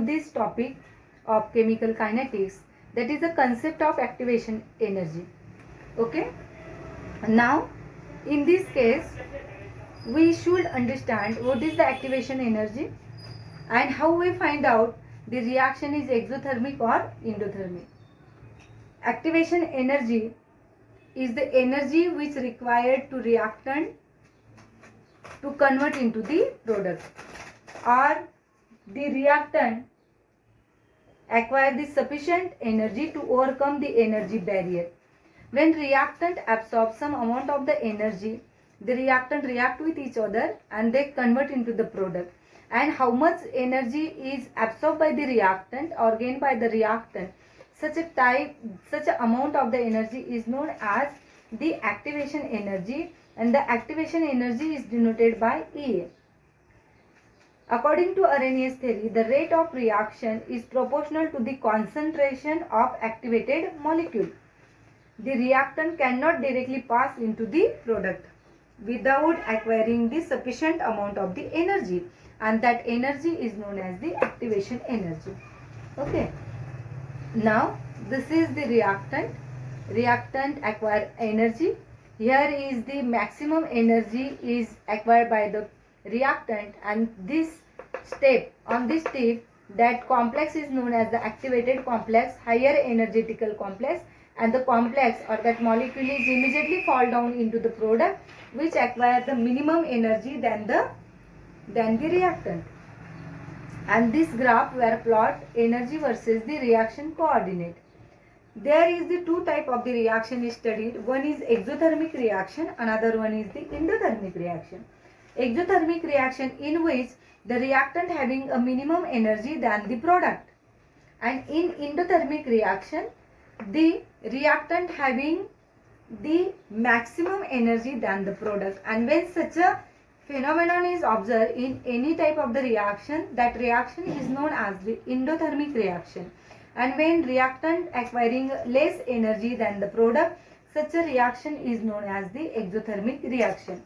this topic of chemical kinetics, that is the concept of activation energy. Okay, now in this case we should understand what is the activation energy and how we find out the reaction is exothermic or endothermic. Activation energy is the energy which required to reactant to convert into the product, or the reactant acquire the sufficient energy to overcome the energy barrier. When reactant absorbs some amount of the energy, the reactant react with each other and they convert into the product. And how much energy is absorbed by the reactant or gained by the reactant, such a amount of the energy is known as the activation energy, and the activation energy is denoted by EA. According to Arrhenius theory, the rate of reaction is proportional to the concentration of activated molecule. The reactant cannot directly pass into the product without acquiring the sufficient amount of the energy, and that energy is known as the activation energy. Okay. Now this is the reactant. Reactant acquire energy. Here is the maximum energy is acquired by the reactant, and this step, on this step, that complex is known as the activated complex, higher energetical complex, and the complex or that molecule is immediately fall down into the product which acquire the minimum energy than the reactant. And this graph where plot energy versus the reaction coordinate. There is the two type of the reaction is studied. One is exothermic reaction, another one is the endothermic reaction. Exothermic reaction in which the reactant having a minimum energy than the product, and in endothermic reaction the reactant having the maximum energy than the product. And when such a phenomenon is observed in any type of the reaction, that reaction is known as the endothermic reaction. And when reactant acquiring less energy than the product, such a reaction is known as the exothermic reaction.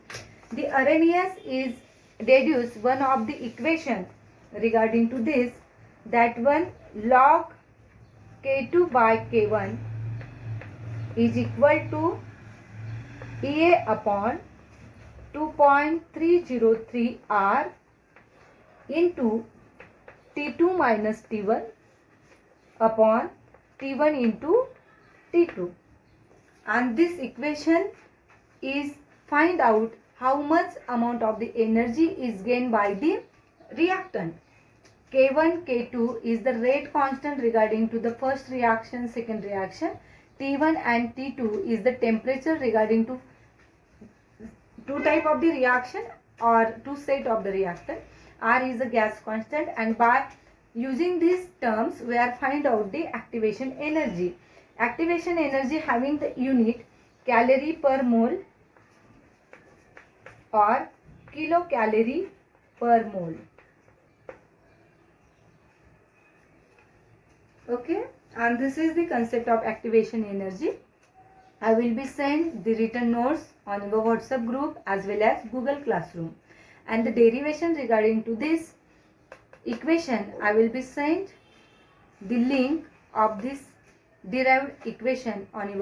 The Arrhenius is deduced one of the equation regarding to this, that one log K2 by K1 is equal to EA upon 2.303 R into T2 minus T1 upon T1 into T2. And this equation is find out how much amount of the energy is gained by the reactant. K1, K2 is the rate constant regarding to the first reaction, second reaction. T1 and T2 is the temperature regarding to two type of the reaction or two set of the reactant. R is the gas constant, and by using these terms we are find out the activation energy. Activation energy having the unit calorie per mole or kilocalorie per mole. Okay, and this is the concept of activation energy. I will be send the written notes on your WhatsApp group as well as Google Classroom, and the derivation regarding to this equation I will be sent the link of this derived equation on your